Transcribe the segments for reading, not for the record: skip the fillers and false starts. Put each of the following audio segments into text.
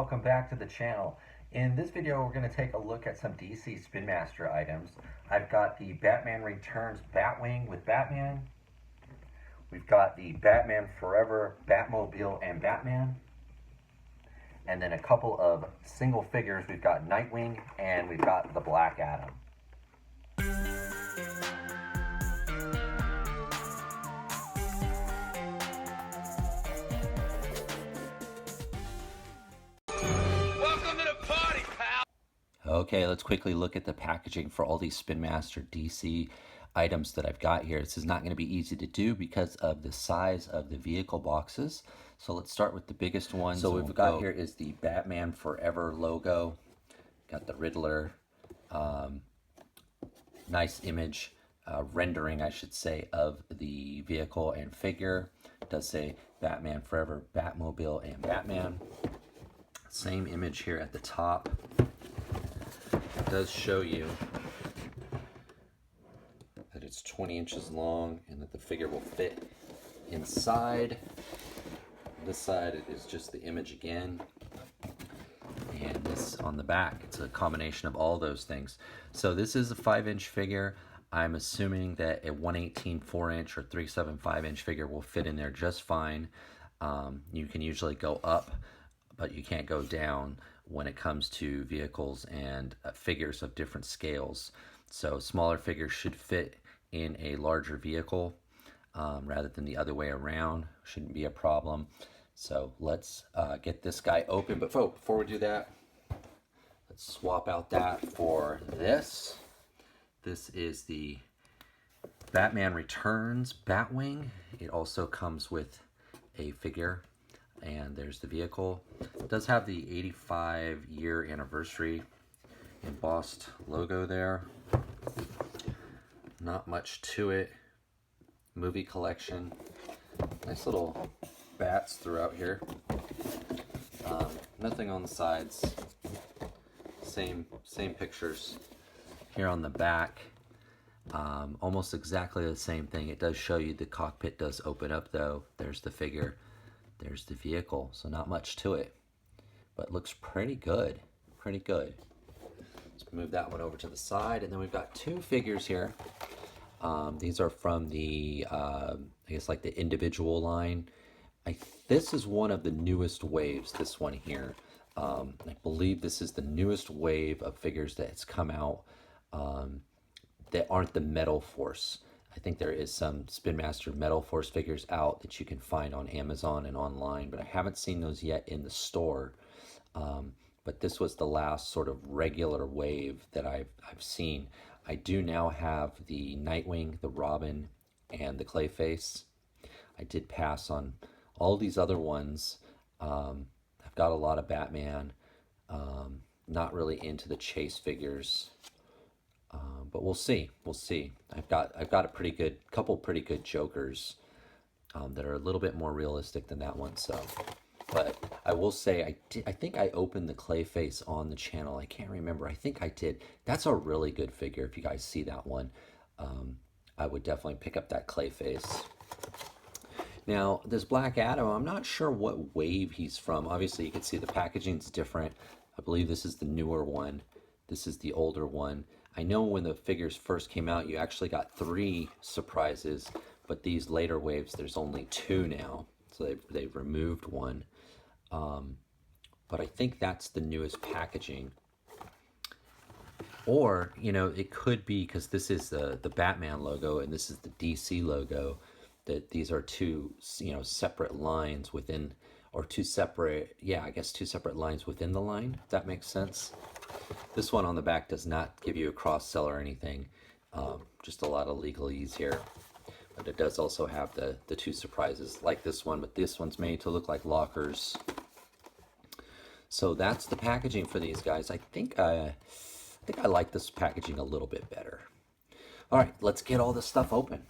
welcome back to the channel. In this video we're going to take a look at some DC Spinmaster items. I've got the Batman Returns Batwing with Batman. We've got the Batman Forever Batmobile and Batman. And then a couple of single figures. We've got Nightwing and we've got the Black Adam. Okay, let's quickly look at the packaging for all these Spinmaster DC items that I've got here. This is not going to be easy to do because of the size of the vehicle boxes. So let's start with the biggest one. So what we've got here is the Batman Forever logo. Got the Riddler. Nice image, rendering, I should say, of the vehicle and figure. It does say Batman Forever, Batmobile, and Batman. Same image here at the top. It does show you that it's 20 inches long and that the figure will fit inside. This side it is just the image again, and this on the back, it's a combination of all those things. So this is a 5-inch figure. I'm assuming that a 118 4-inch or 3/7 5-inch figure will fit in there just fine. You can usually go up, but you can't go down when it comes to vehicles and figures of different scales. So smaller figures should fit in a larger vehicle rather than the other way around. Shouldn't be a problem. So let's get this guy open. But before we do that, let's swap out that for this. This is the Batman Returns Batwing. It also comes with a figure. And there's the vehicle. It does have the 85-year anniversary embossed logo there. Not much to it. Movie collection. Nice little bats throughout here. Nothing on the sides. Same pictures here on the back. Almost exactly the same thing. It does show you the cockpit does open up though. There's the figure. There's the vehicle, so not much to it, but looks pretty good, pretty good. Let's move that one over to the side, and then we've got two figures here. These are from the, I guess like the individual line. This is one of the newest waves, this one here. I believe this is the newest wave of figures that's come out that aren't the Metal Force. I think there is some Spinmaster Metal Force figures out that you can find on Amazon and online, but I haven't seen those yet in the store. But this was the last sort of regular wave that I've seen. I do now have the Nightwing, the Robin, and the Clayface. I did pass on all these other ones. I've got a lot of Batman. Not really into the Chase figures. But we'll see. We'll see. I've got a couple pretty good Jokers that are a little bit more realistic than that one. So, but I will say I think I opened the Clayface on the channel. I can't remember. I think I did. That's a really good figure. If you guys see that one, I would definitely pick up that Clayface. Now this Black Adam, I'm not sure what wave he's from. Obviously, you can see the packaging's different. I believe this is the newer one. This is the older one. I know when the figures first came out, you actually got 3 surprises, but these later waves, there's only 2 now. So they've removed one. But I think that's the newest packaging. Or, you know, it could be because this is the Batman logo and this is the DC logo, that these are 2, you know, separate lines within, or 2 separate, yeah, I guess 2 separate lines within the line, if that makes sense. This one on the back does not give you a cross sell or anything, just a lot of legalese here. But it does also have the 2 surprises like this one, but this one's made to look like lockers. So that's the packaging for these guys. I think I like this packaging a little bit better. All right, let's get all this stuff open.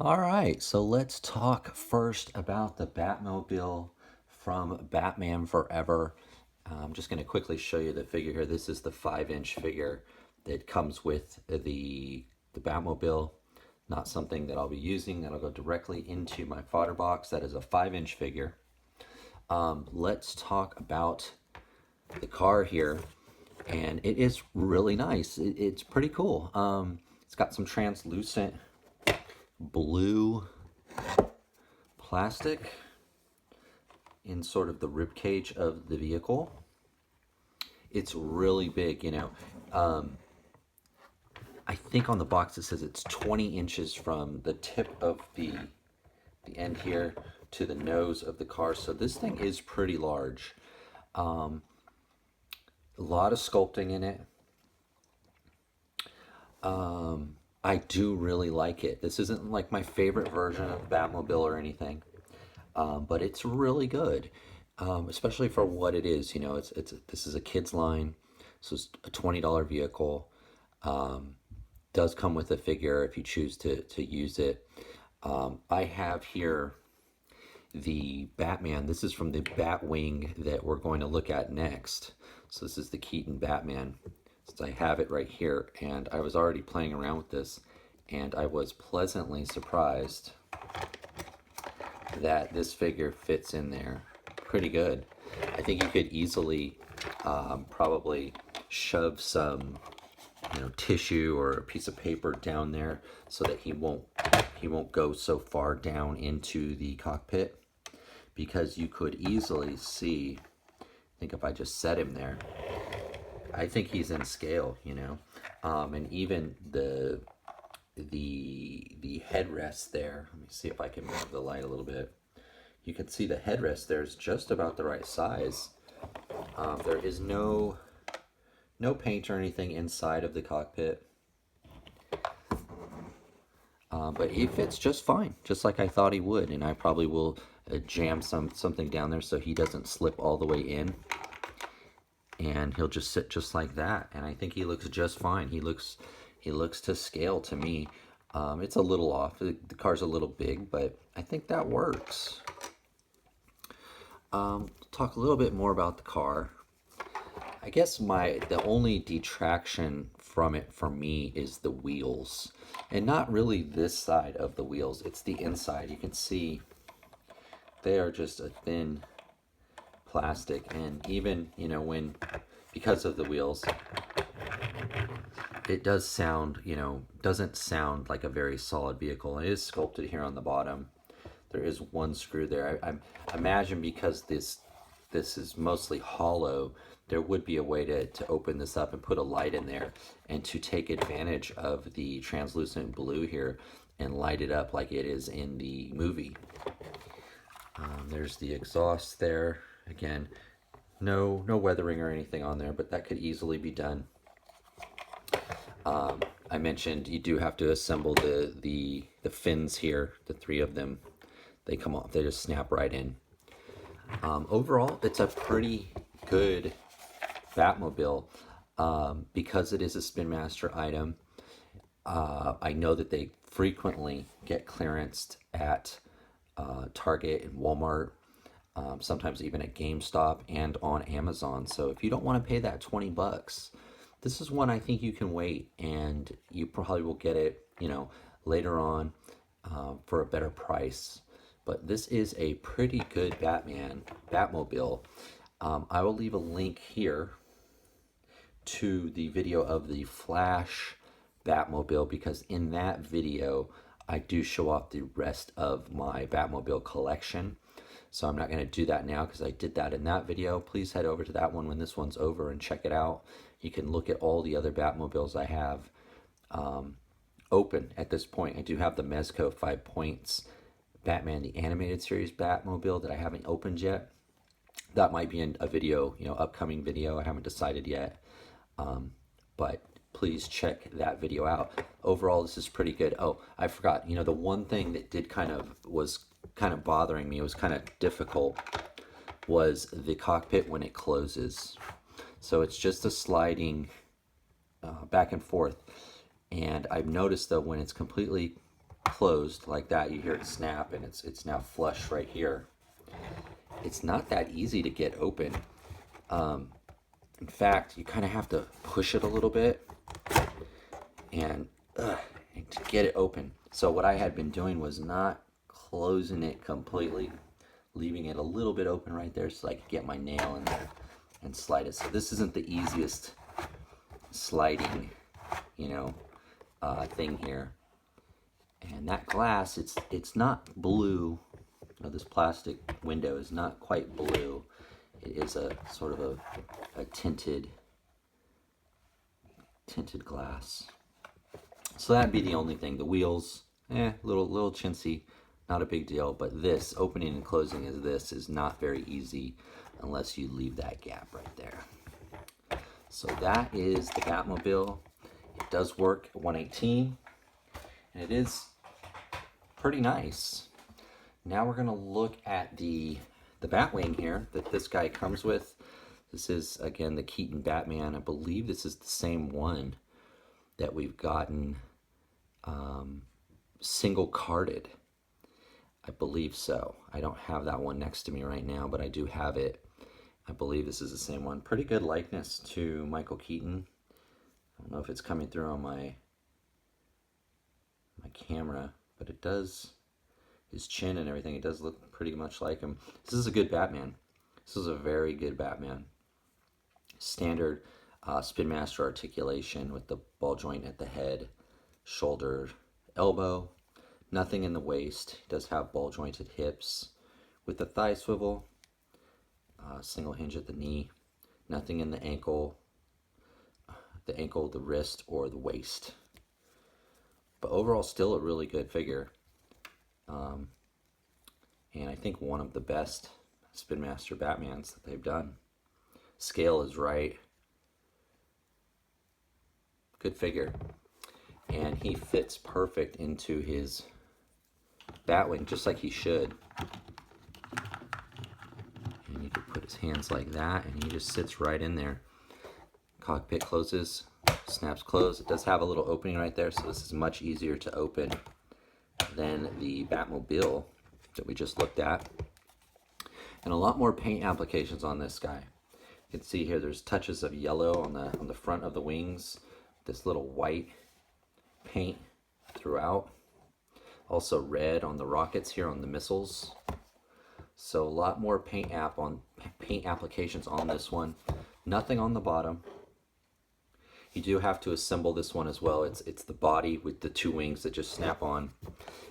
All right, so let's talk first about the Batmobile from Batman Forever. I'm just going to quickly show you the figure here. This is the 5-inch figure that comes with the Batmobile. Not something that I'll be using. That'll go directly into my fodder box. That is a 5-inch figure. Let's talk about the car here, and it is really nice. It's pretty cool. It's got some translucent blue plastic in sort of the rib cage of the vehicle. It's really big, you know. I think on the box it says it's 20 inches from the tip of the end here to the nose of the car. So this thing is pretty large. A lot of sculpting in it. I do really like it. This isn't like my favorite version of Batmobile or anything, but it's really good, especially for what it is. You know, this is a kids line, so it's a $20 vehicle. Does come with a figure if you choose to use it. I have here the Batman. This is from the Batwing that we're going to look at next. So this is the Keaton Batman. Since I have it right here, and I was already playing around with this, and I was pleasantly surprised that this figure fits in there pretty good. I think you could easily probably shove some, you know, tissue or a piece of paper down there so that he won't go so far down into the cockpit, because you could easily see, I think if I just set him there, I think he's in scale, you know, and even the headrest there. Let me see if I can move the light a little bit. You can see the headrest there is just about the right size. There is no paint or anything inside of the cockpit, but he fits just fine, just like I thought he would. And I probably will jam something down there so he doesn't slip all the way in. And he'll just sit just like that, and I think he looks just fine. He looks to scale to me. It's a little off. The car's a little big, but I think that works. Talk a little bit more about the car. I guess the only detraction from it for me is the wheels, and not really this side of the wheels. It's the inside. You can see they are just a thin plastic, and even, you know, because of the wheels, it does sound, you know, doesn't sound like a very solid vehicle. It is sculpted here on the bottom. There is one screw there. I imagine because this is mostly hollow, there would be a way to open this up and put a light in there and to take advantage of the translucent blue here and light it up like it is in the movie. There's the exhaust there. Again, no weathering or anything on there, but that could easily be done. I mentioned you do have to assemble the fins here, the 3 of them. They come off, they just snap right in. Overall, it's a pretty good Batmobile, because it is a Spinmaster item. I know that they frequently get clearanced at Target and Walmart, sometimes even at GameStop and on Amazon. So if you don't want to pay that 20 bucks, this is one I think you can wait, and you probably will get it, you know, later on for a better price. But this is a pretty good Batmobile. I will leave a link here to the video of the Flash Batmobile, because in that video I do show off the rest of my Batmobile collection. So I'm not going to do that now because I did that in that video. Please head over to that one when this one's over and check it out. You can look at all the other Batmobiles I have open at this point. I do have the Mezco 5 Points Batman the Animated Series Batmobile that I haven't opened yet. That might be in a video, you know, upcoming video. I haven't decided yet. But please check that video out. Overall, this is pretty good. Oh, I forgot, you know, the one thing that was kind of bothering me, it was kind of difficult, was the cockpit when it closes. So it's just a sliding back and forth. And I've noticed though, when it's completely closed like that, you hear it snap, and it's now flush right here. It's not that easy to get open. In fact, you kind of have to push it a little bit and to get it open. So what I had been doing was not closing it completely, leaving it a little bit open right there so I could get my nail in there and slide it. So this isn't the easiest sliding, you know, thing here. And that glass, it's not blue. This plastic window is not quite blue. It is a sort of a tinted glass. So that'd be the only thing. The wheels, little chintzy, not a big deal. But this opening and closing is not very easy unless you leave that gap right there. So that is the Batmobile. It does work at 118, and it is pretty nice. Now we're gonna look at the Batwing here that this guy comes with. This is, again, the Keaton Batman. I believe this is the same one that we've gotten single carded. I believe so. I don't have that one next to me right now, but I do have it. I believe this is the same one. Pretty good likeness to Michael Keaton. I don't know if it's coming through on my camera, but it does. His chin and everything, it does look pretty much like him. This is a good Batman. This is a very good Batman. Standard Spinmaster articulation with the ball joint at the head, shoulder, elbow. Nothing in the waist. He does have ball jointed hips with the thigh swivel. Single hinge at the knee. Nothing in the ankle, the wrist, or the waist. But overall, still a really good figure. And I think one of the best Spinmaster Batmans that they've done. Scale is right. Good figure. And he fits perfect into his Batwing, just like he should. And you can put his hands like that, and he just sits right in there. Cockpit closes, snaps closed. It does have a little opening right there, so this is much easier to open than the Batmobile that we just looked at. And a lot more paint applications on this guy. You can see here there's touches of yellow on the front of the wings. This little white paint throughout. Also red on the rockets here on the missiles. So a lot more paint applications on this one. Nothing on the bottom. You do have to assemble this one as well. It's the body with the two wings that just snap on.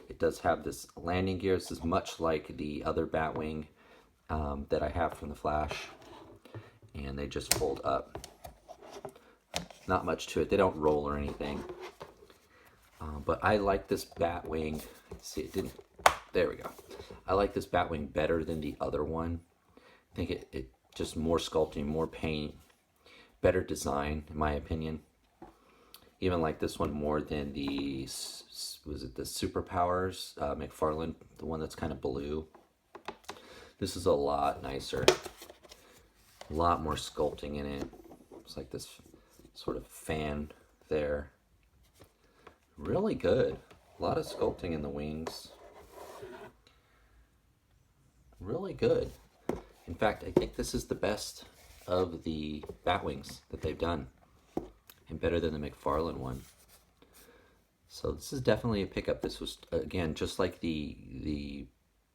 It does have this landing gear. This is much like the other Batwing that I have from the Flash. And they just fold up. Not much to it. They don't roll or anything. But I like this Batwing. See, it didn't. There we go. I like this Batwing better than the other one. I think it just more sculpting, more paint, better design, in my opinion. Even like this one more than the, was it the Superpowers McFarlane, the one that's kind of blue. This is a lot nicer. A lot more sculpting in it. It's like this sort of fan there. Really good. A lot of sculpting in the wings. Really good. In fact, I think this is the best of the Batwings that they've done. And better than the McFarlane one. So this is definitely a pickup. This was, again, just like the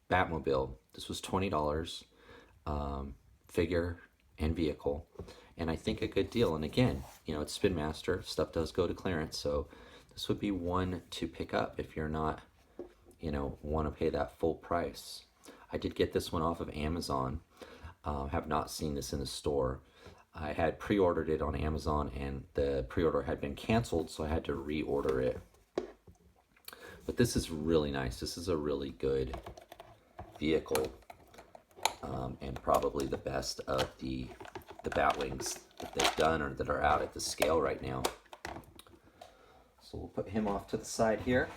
Batmobile. This was $20 figure and vehicle. And I think a good deal. And again, you know, it's Spinmaster. Stuff does go to clearance. So this would be one to pick up if you're not, you know, want to pay that full price. I did get this one off of Amazon. Have not seen this in the store. I had pre-ordered it on Amazon and the pre-order had been canceled, so I had to reorder it. But this is really nice. This is a really good vehicle, and probably the best of the Batwings that they've done or that are out at the scale right now. So we'll put him off to the side here.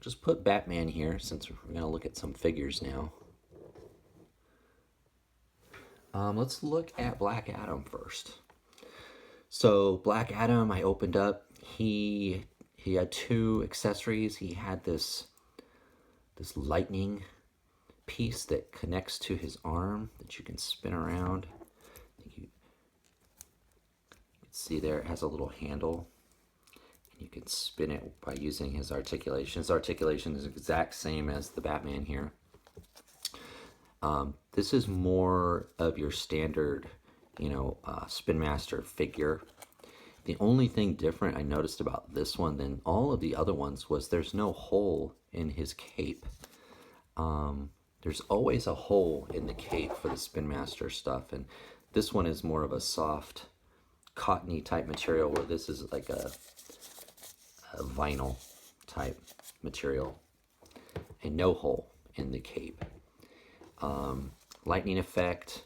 Just put Batman here since we're going to look at some figures now. Let's look at Black Adam first. So Black Adam, I opened up. He had two accessories. He had this lightning piece that connects to his arm that you can spin around. You can see there it has a little handle. You can spin it by using his articulation. His articulation is the exact same as the Batman here. This is more of your standard Spinmaster figure. The only thing different I noticed about this one than all of the other ones was there's no hole in his cape. There's always a hole in the cape for the Spinmaster stuff, and this one is more of a soft, cottony type material, where this is like a vinyl type material, and no hole in the cape. Lightning effect,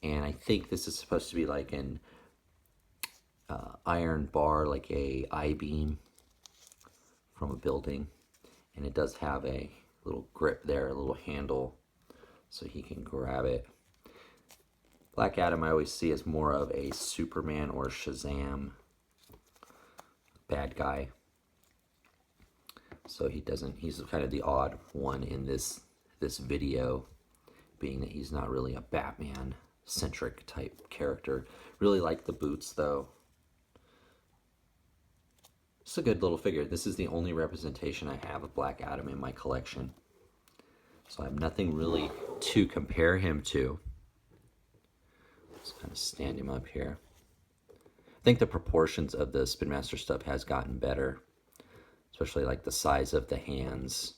and I think this is supposed to be like an iron bar, like a I-beam from a building, and it does have a little grip there, a little handle, so he can grab it. Black Adam I always see as more of a Superman or Shazam bad guy. So he's kind of the odd one in this video, being that he's not really a Batman centric type character. Really like the boots though. It's a good little figure. This is the only representation I have of Black Adam in my collection, so I have nothing really to compare him to. Just kind of stand him up here. I think the proportions of the Spinmaster stuff has gotten better, especially like the size of the hands.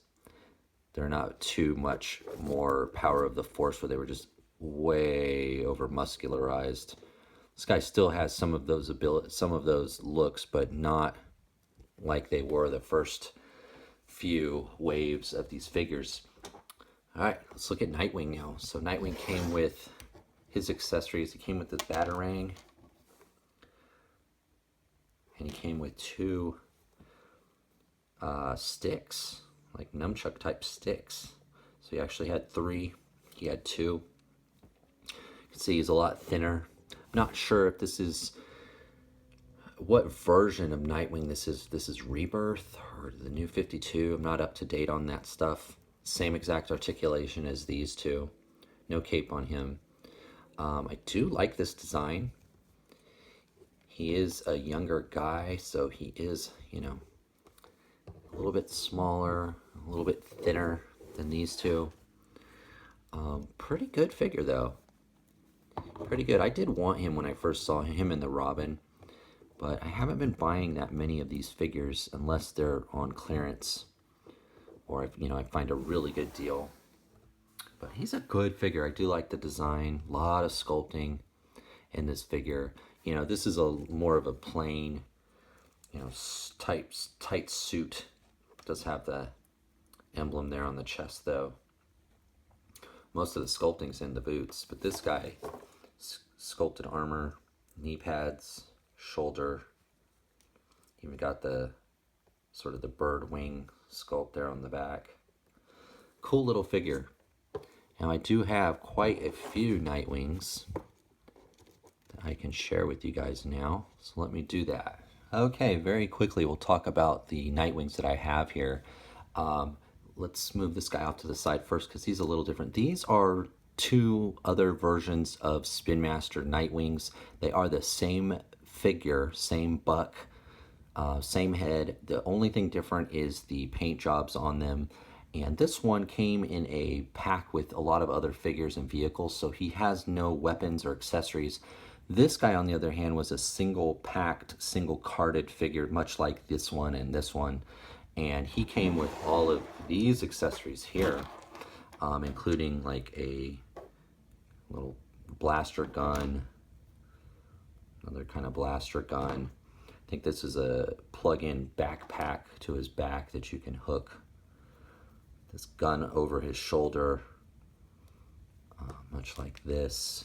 They're not too much more power of the force where they were just way over muscularized. This guy still has some of those looks, but not like they were the first few waves of these figures. All right, let's look at Nightwing now. So Nightwing came with his accessories. He came with this Batarang, and he came with two sticks, like nunchuck type sticks. So he actually had three. He had two. You can see he's a lot thinner. I'm not sure if this is what version of Nightwing this is. This is Rebirth or the New 52. I'm not up to date on that stuff. Same exact articulation as these two. No cape on him. I do like this design. He is a younger guy, so he is, a little bit smaller, a little bit thinner than these two. Pretty good figure though. Pretty good. I did want him when I first saw him in the Robin, but I haven't been buying that many of these figures unless they're on clearance, or if I find a really good deal. But he's a good figure. I do like the design. A lot of sculpting in this figure. This is more of a plain, tight suit. It does have the emblem there on the chest though. Most of the sculpting's in the boots, but this guy, sculpted armor, knee pads, shoulder. Even got the sort of the bird wing sculpt there on the back. Cool little figure. Now I do have quite a few Nightwings that I can share with you guys now, so let me do that. Okay, very quickly we'll talk about the Nightwings that I have here. Let's move this guy off to the side first because he's a little different. These are two other versions of Spinmaster Nightwings. They are the same figure, same buck, same head. The only thing different is the paint jobs on them. And this one came in a pack with a lot of other figures and vehicles, so he has no weapons or accessories. This guy, on the other hand, was a single packed, single carded figure, much like this one and this one. And he came with all of these accessories here, including like a little blaster gun, another kind of blaster gun. I think this is a plug-in backpack to his back that you can hook this gun over his shoulder, much like this.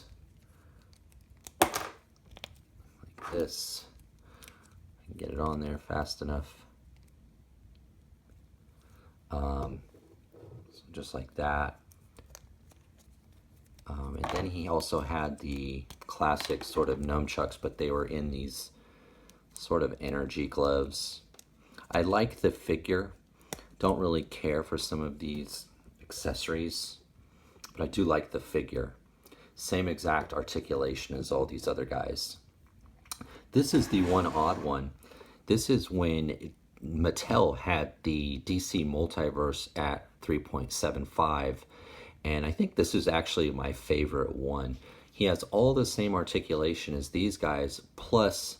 Like this. I can get it on there fast enough. So just like that. And then he also had the classic sort of nunchucks, but they were in these sort of energy gloves. I like the figure. Don't really care for some of these accessories, but I do like the figure. Same exact articulation as all these other guys. This is the one odd one. This is when Mattel had the DC Multiverse at 3.75, and I think this is actually my favorite one. he has all the same articulation as these guys, plus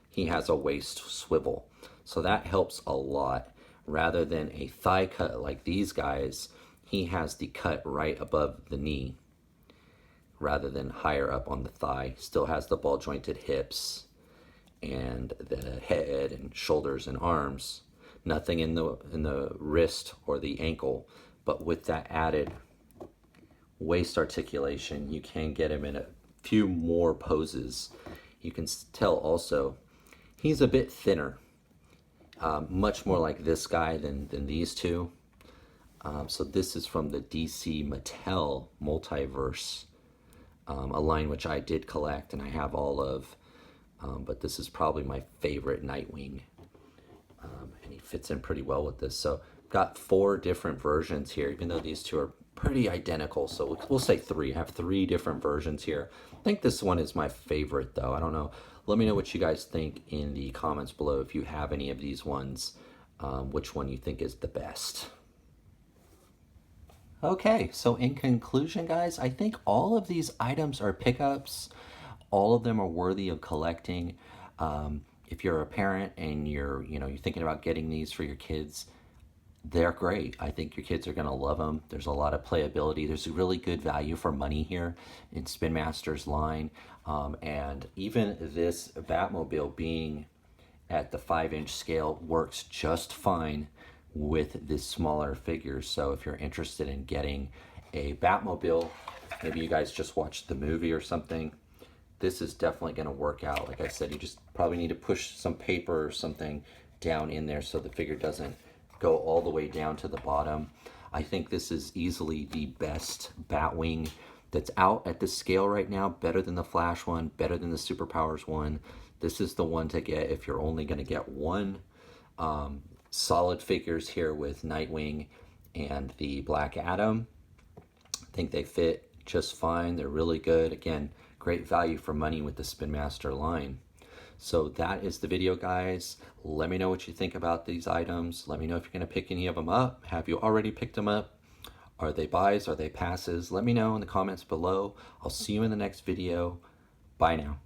he has a waist swivel. So that helps a lot. Rather than a thigh cut like these guys, he has the cut right above the knee rather than higher up on the thigh. Still has the ball jointed hips and the head and shoulders and arms. Nothing in the wrist or the ankle, but with that added waist articulation, you can get him in a few more poses. You can tell also he's a bit thinner, much more like this guy than these two. So this is from the DC Mattel Multiverse, a line which I did collect and I have all of, but this is probably my favorite Nightwing, and he fits in pretty well with this. So got 4 different versions here, even though these two are pretty identical. So we'll say 3. I have 3 different versions here. I think this one is my favorite though. I don't know. Let me know what you guys think in the comments below if you have any of these ones, which one you think is the best. Okay, so in conclusion, guys, I think all of these items are pickups. All of them are worthy of collecting. If you're a parent and you're thinking about getting these for your kids, they're great. I think your kids are going to love them. There's a lot of playability. There's a really good value for money here in Spinmaster's line. And even this Batmobile being at the 5-inch scale works just fine with this smaller figure. So if you're interested in getting a Batmobile, maybe you guys just watched the movie or something, this is definitely going to work out. Like I said, you just probably need to push some paper or something down in there so the figure doesn't go all the way down to the bottom. I think this is easily the best Batwing that's out at this scale right now. Better than the Flash one, better than the Superpowers one. This is the one to get if you're only going to get one. Solid figures here with Nightwing and the Black Adam. I think they fit just fine. They're really good. Again, great value for money with the Spinmaster line. So that is the video, guys. Let me know what you think about these items. Let me know if you're going to pick any of them up. Have you already picked them up? Are they buys? Are they passes? Let me know in the comments below. I'll see you in the next video. Bye now.